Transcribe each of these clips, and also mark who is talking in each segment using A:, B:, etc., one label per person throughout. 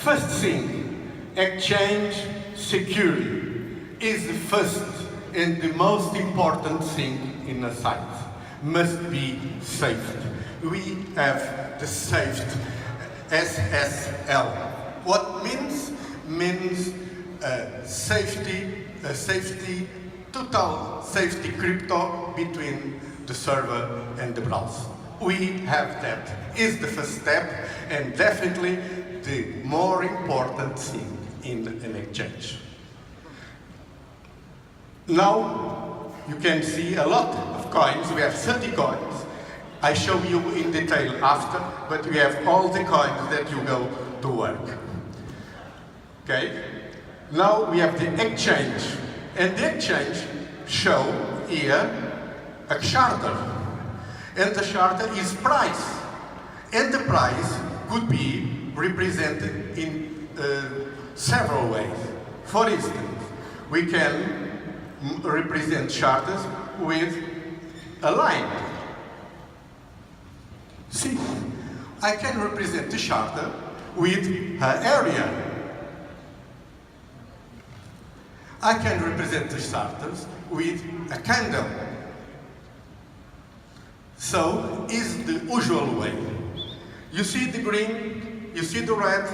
A: first thing, exchange security is the first and the most important thing in a site. Must be saved. We have the saved SSL. What means? Means safety, total safety crypto between the server and the browser. We have that. Is the first step and definitely the more important thing in an exchange. Now you can see a lot of coins. We have 30 coins. I show you in detail after, but we have all the coins that you go to work. Okay? Now we have the exchange, and the exchange show here a charter, and the charter is price, and the price could be represented in several ways. For instance, we can represent charters with a line. See, I can represent the charter with an area. I can represent the charters with a candle. So, is the usual way. You see the green, you see the red.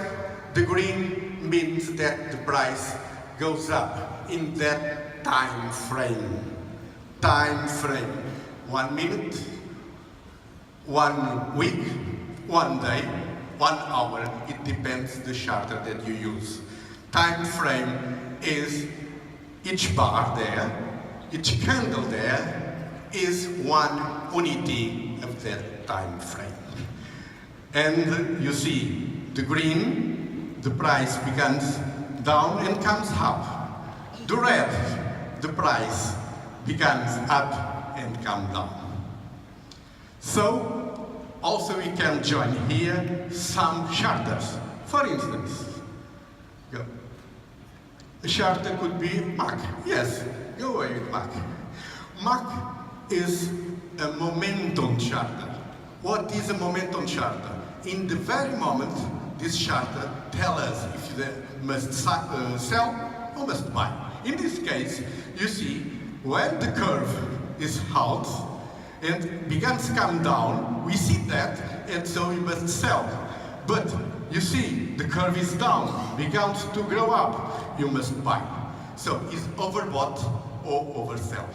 A: The green means that the price goes up in that time frame. Time frame. 1 minute, 1 week, 1 day, 1 hour. It depends the charter that you use. Time frame is each bar there, each candle there is one unity of that time frame. And you see the green, the price begins down and comes up. The red, the price begins up and comes down. So, also we can join here some charters. For instance, go. A charter could be MAC. Yes, go away with MAC. MAC is a momentum charter. What is a momentum charter? In the very moment, this charter tells us if they must sell or must buy. In this case, you see, when the curve is halt and begins to come down, we see that, and so we must sell. But you see, the curve is down, begins to grow up, you must buy. So is overbought or oversell.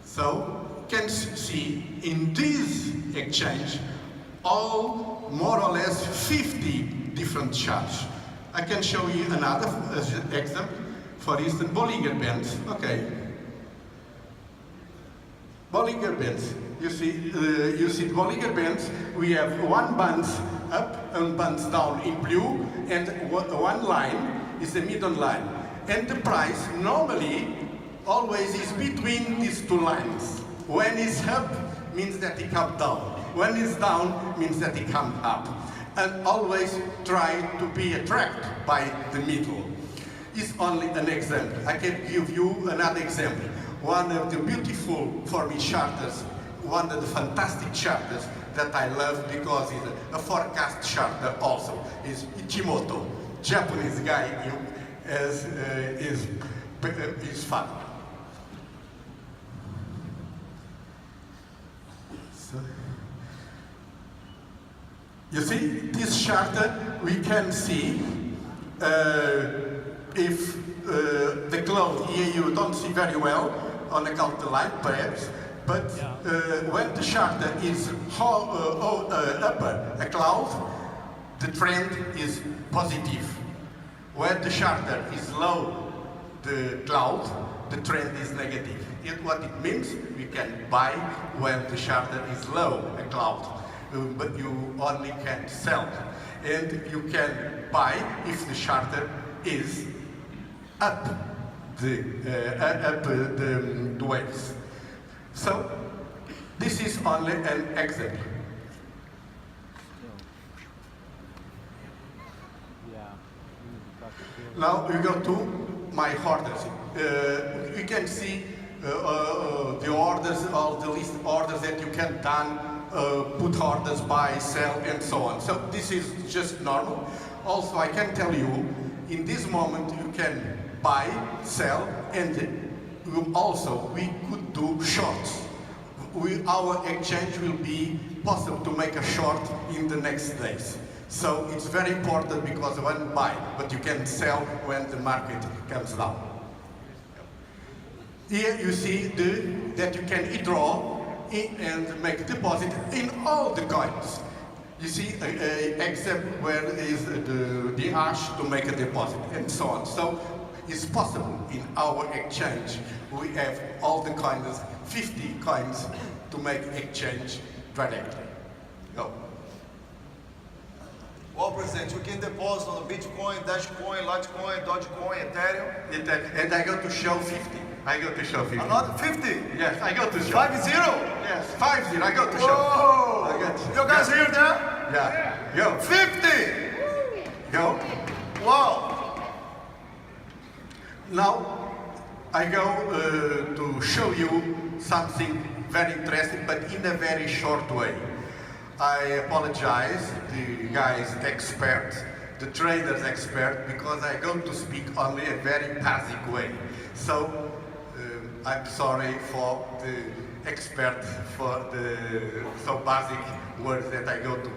A: So you can see in this exchange all more or less 50 different charts. I can show you another example. For instance, Bollinger Bands. Okay. Bollinger Bands. You see Bollinger Bands. We have one band up and bands down in blue, and one line is the middle line. And the price normally always is between these two lines. When it's up, means that it comes down. When it's down, means that it comes up. And always try to be attracted by the middle. It's only an example. I can give you another example. One of the beautiful, for me, charters, one of the fantastic charters that I love because it's a forecast charter also, is Ichimoto. Japanese guy is fun. So, you see, this charter, we can see if the cloud here you don't see very well on account of the light perhaps, but when the charter is upper a cloud, the trend is positive. When the charter is low the cloud, the trend is negative. What it means, we can buy when the charter is low a cloud, but you only can sell. And you can buy if the charter is up the waves. So this is only an example. Now we go to my orders. You can see the orders, all the list orders that you can done, put orders, buy, sell, and so on. So this is just normal. also I can tell you, in this moment you can buy, sell, and we could do shorts. Our exchange will be possible to make a short in the next days. So it's very important because when buy, but you can sell when the market comes down. Here you see that you can withdraw and make deposit in all the coins. You see an example where is the hash to make a deposit and so on. So it's possible in our exchange. We have all the coins, 50 coins to make exchange directly. Go.
B: Well, President, you can deposit on Bitcoin, Dashcoin, Litecoin, Dogecoin, Ethereum.
A: And I go to show 50. I go to show 50.
B: Another 50?
A: Yes, I go to show.
B: 50?
A: Yes, 50. I go to show.
B: Whoa!
A: I got
B: You guys hear that?
A: Yeah. Go.
B: 50!
A: Go.
B: Wow!
A: Now, I go to show you something very interesting, but in a very short way. I apologize, the guys expert, the traders expert, because I go to speak only a very basic way. So, I'm sorry for the expert, for the so basic words that I go to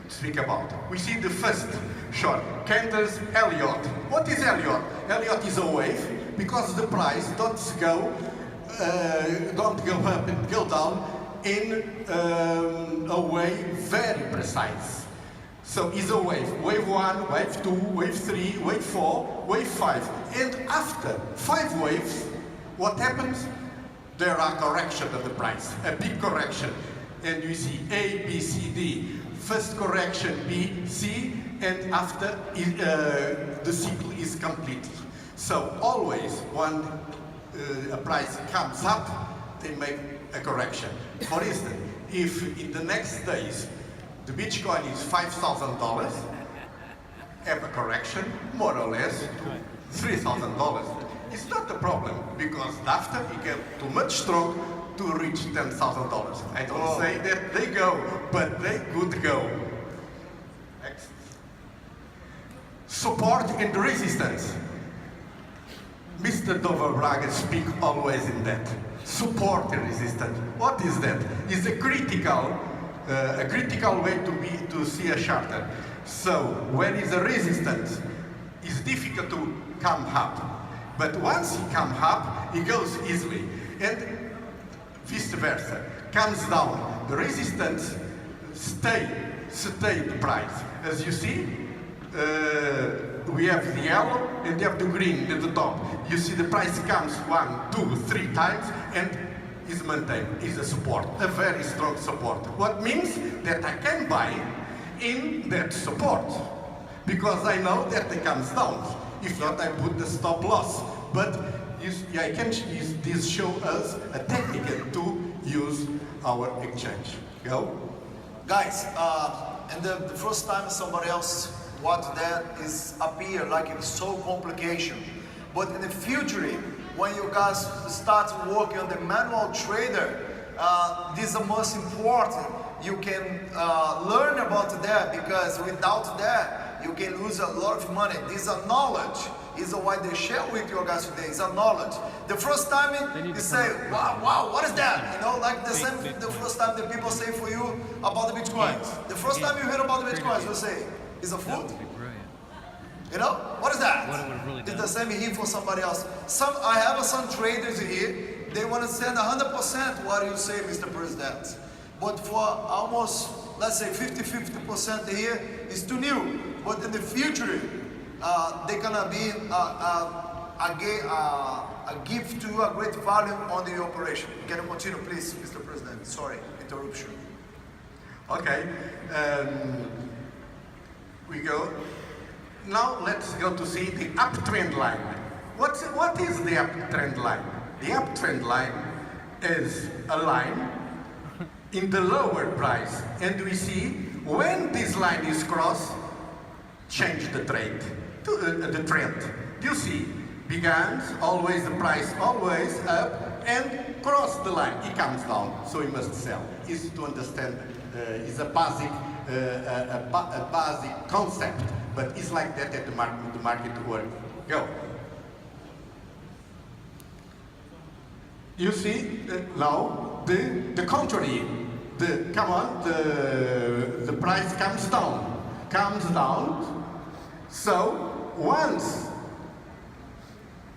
A: speak about. We see the first short, candles Elliott. What is Elliott? Elliott is a wave because the price don't go up and go down in a way very precise. So it's a wave. Wave 1, wave 2, wave 3, wave 4, wave 5. And after 5 waves, what happens? There are correction of the price, a big correction. And you see A, B, C, D. First correction, B, C, and after the cycle is complete. So always when a price comes up, they make a correction. For instance, if in the next days the Bitcoin is $5,000, have a correction more or less to $3,000. It's not a problem because after it gets too much strong to reach $10,000. I don't say that they go, but they could go. Next. Support and resistance. Mr. Dover Braga speak always in that. Support and resistance. What is that? It's a critical way to see a charter. So when is a resistance, it's difficult to come up. But once it comes up, it goes easily. And vice versa. Comes down. The resistance stay the price. As you see, we have the yellow and we have the green at the top. You see the price comes 1, 2, 3 times and is maintained, is a support, a very strong support. What means that I can buy in that support because I know that it comes down. If not, I put the stop loss. But I can use this show us a technique to use our exchange. Go.
B: Guys, and the first time somebody else what that is appear like it's so complication. But in the future, when you guys start working on the manual trader, this is the most important. You can learn about that because without that, you can lose a lot of money. This is a knowledge. Is why they share with you guys today. It's a knowledge. The first time you say, wow, what is that? You know, like the first time that people say for you about the Bitcoins. The first time you hear about the Bitcoins, you say, is a food? You know, what is that? It's the same here for somebody else. I have some traders here, they want to send 100% what you say, Mr. President. But for almost, let's say 50% here, it's too new. But in the future, they're gonna be a gift to a great value on the operation. Can you continue, please, Mr. President? Sorry, interruption.
A: Okay, we go. Now let's go to see the uptrend line. What is the uptrend line? The uptrend line is a line in the lower price, and we see when this line is crossed, change the trend. The trend. You see, begins always the price always up and cross the line. It comes down, so we must sell. Is to understand is a basic concept But it's like that at the market work. Go. You see now the contrary. The price comes down. So once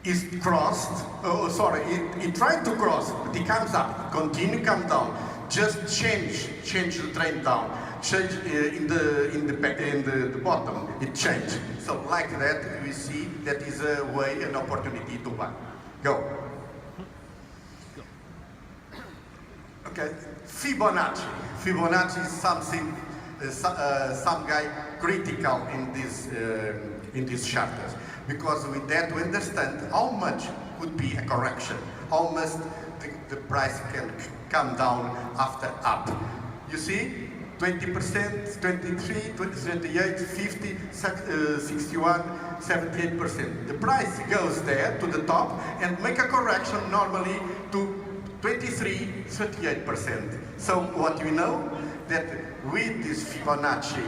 A: it's crossed, it tried to cross, but it comes up, continue come down. Just change the trend down. Change in the bottom, it changed. So like that, we see that is a way, an opportunity to buy. Go. Okay, Fibonacci. Fibonacci is something, some guy critical in these charters, because with that we understand how much could be a correction, how much the price can come down after up. You see, 20%, 23, 28, 50, 61, 78%. The price goes there to the top and make a correction normally to 23, 38%. So what we know, that with this Fibonacci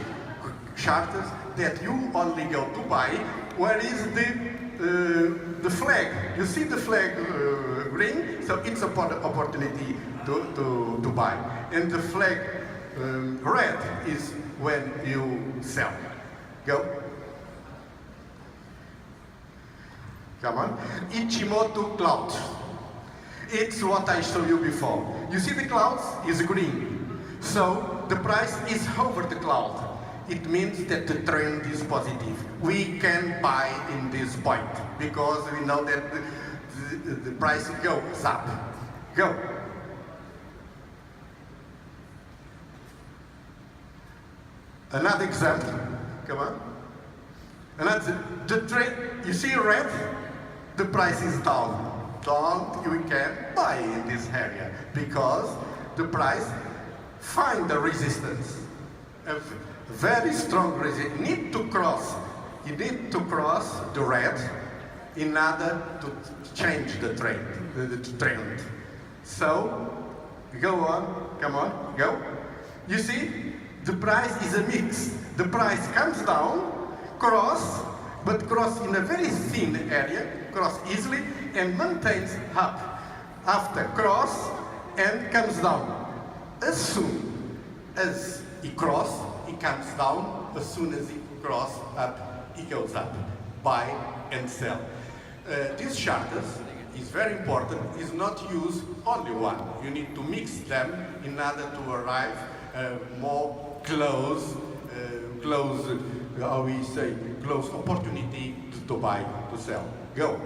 A: charters, that you only go to buy where is the flag. You see the flag green, so it's an opportunity to buy. And the flag red is when you sell. Go. Come on. Ichimoku clouds. It's what I showed you before. You see the clouds is green. So the price is over the cloud. It means that the trend is positive. We can buy in this point because we know that the price goes up. Go. Another example. Come on. The trend, you see red? The price is down. We can buy in this area because the price find the resistance, a very strong resistance. You need to cross the red in order to change the trend. So go on, come on, go. You see, the price is a mix. The price comes down, but cross in a very thin area, cross easily, and maintains up. After cross and comes down. As soon as it cross, it comes down. As soon as it cross up, it goes up. Buy and sell. These charters is very important. Is not use only one. You need to mix them in order to arrive more close, how we say, close opportunity to buy, to sell. Go.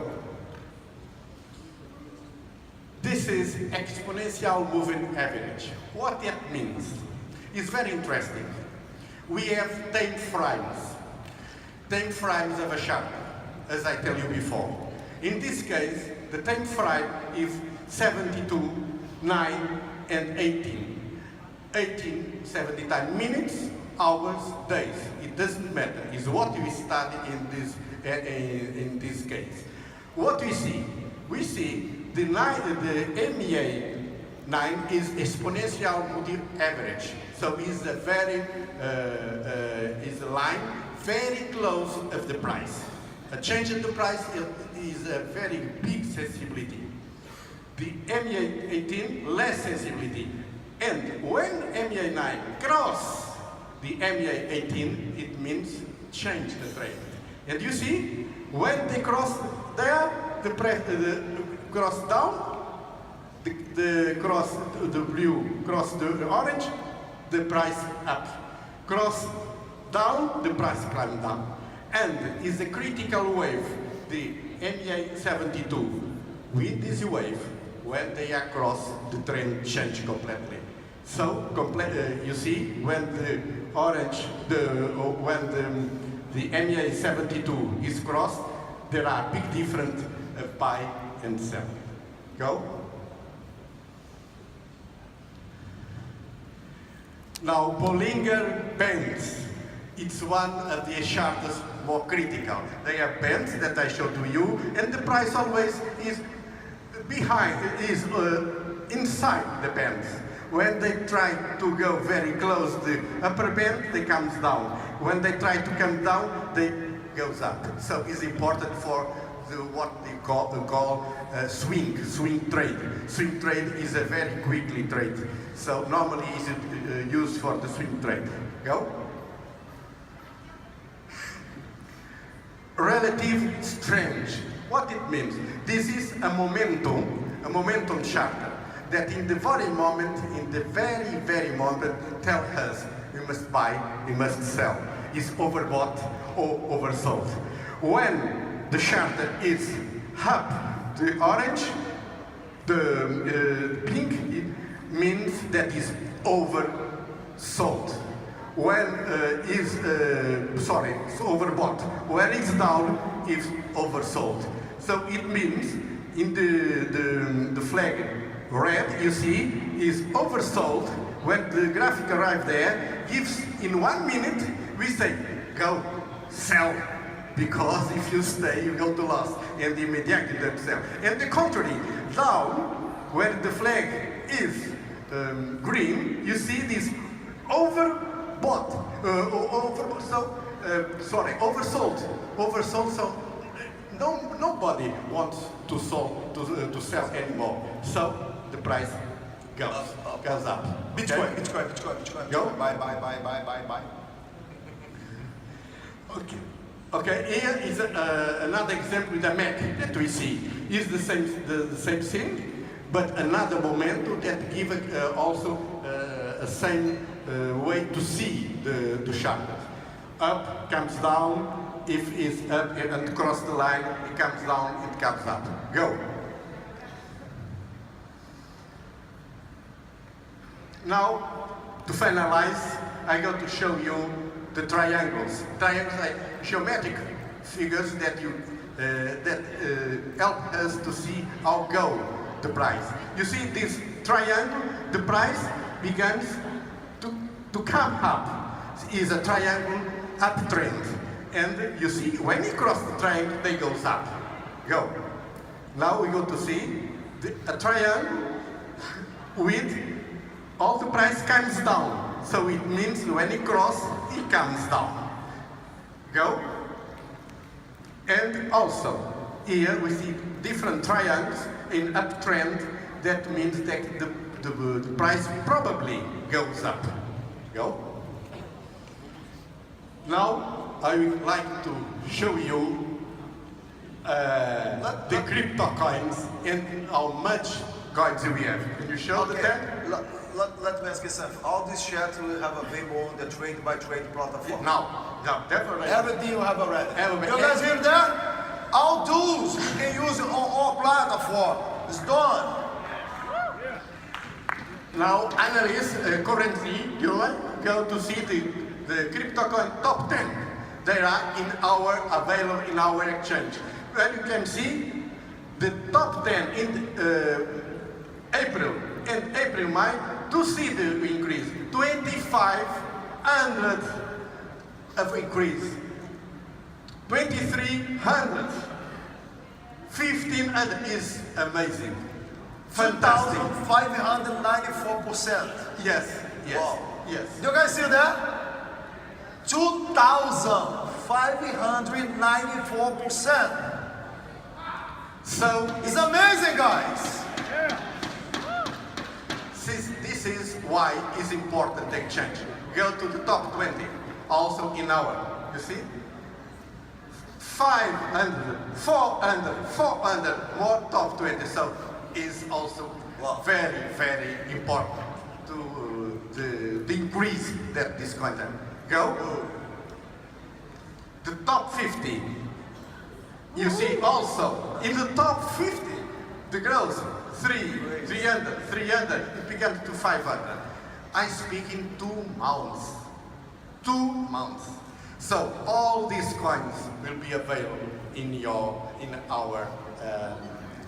A: This is exponential moving average. What that means is very interesting. We have time frames of a chart, as I tell you before. In this case, the time frame is 72, 9, and 18. 18, 70 times minutes, hours, days. It doesn't matter. It's what we study in this case. What we see? We see the MEA 9 is exponential moving average. So it's a very is a line very close of the price. A change in the price is a very big sensibility. The MEA 18 less sensibility. And when MEA 9 cross the MEA 18, it means change the trend. And you see, when they cross there, the cross down, the blue cross the orange, the price up. Cross down, the price climb down. And is a critical wave, the MEA 72. With this wave, when they are crossed, the trend change completely. So you see, when the orange, when the MEA 72 is crossed, there are big difference of buy and sell. Go. Now, Bollinger Bands. It's one of the charts more critical. They are bands that I showed to you, and the price always is behind, inside the bands. When they try to go very close to the upper band, they comes down. When they try to come down, they goes up. So it's important for what they call swing trade. Swing trade is a very quickly trade. So normally is used for the swing trade. Go. Relative strength. What it means? This is a momentum charter that in the very moment, tell us we must buy, we must sell. Is overbought or oversold. When the charter is up, the orange, the pink, it means that is oversold. When it's overbought. When it's down, it's oversold. So it means in the flag red, you see, is oversold. When the graphic arrives there, gives in 1 minute, we say, go, sell. Because if you stay, you go to loss. And immediately don't sell. And the contrary, down, where the flag is green, you see this oversold. Oversold, so nobody wants to sell anymore. So the price goes up.
B: Bitcoin.
A: Go.
B: Buy.
A: Okay, here is another example with a Mac that we see. It's the same thing, but another momentum that gives also a same way to see the chart. Up, comes down. If it's up and across the line, it comes down, it comes up. Go. Now, to finalize, I got to show you the triangles. Triangles are geometric figures that help us to see how go the price. You see this triangle, the price begins to come up. Is a triangle uptrend. And you see, when you cross the triangle, they goes up. Go. Now we go to see a triangle with all the price comes down. So it means when it cross, it comes down. Go. And also, here we see different triangles in uptrend. That means that the price probably goes up. Go. Now, I would like to show you the crypto coins and how much coins we have. Can you show the tab?
B: Let me ask you something. All these shares will have available on the trade by trade platform.
A: No, definitely.
B: Everything you have already.
A: Everything.
B: You guys hear that? All tools you can use it on all platform. It's done.
A: Now, analysts currently go to see the crypto coin top 10. They are available in our exchange. Well, you can see the top 10 in April and May to see the increase. 2,500 of increase. 2,300. 1,500 is amazing. Fantastic.
B: 2,594%.
A: Yes.
B: Wow.
A: Yes.
B: You guys see that? 2,594%.
A: So
B: it's amazing, guys.
A: This is why it's important to exchange. Go to the top 20, also in our, you see? 500, 400 more top 20. So is also very, very important to the increase that this content. Go. The top 50. You see also in the top 50, the growth 300, 300, it began to 500. I speak in 2 months. 2 months. So all these coins will be available in our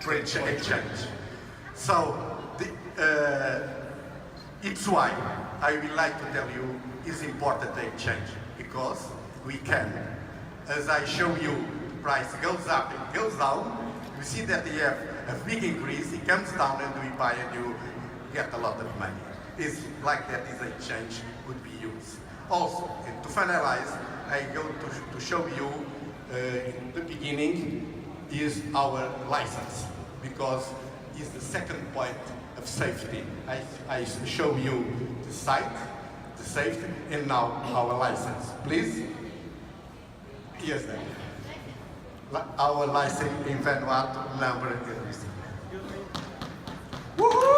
A: trade exchange. So it's why I would like to tell you it's important to exchange, because we can, as I show you, the price goes up and goes down. You see that you have a big increase, it comes down and we buy and you get a lot of money. is like that is a change would be used. Also, and to finalize, I go to show you in the beginning is our license, because it's the second point of safety. I show you the site, the safety, and now our license. Please. Yes, then. Our license in Vanuatu number is. Woohoo!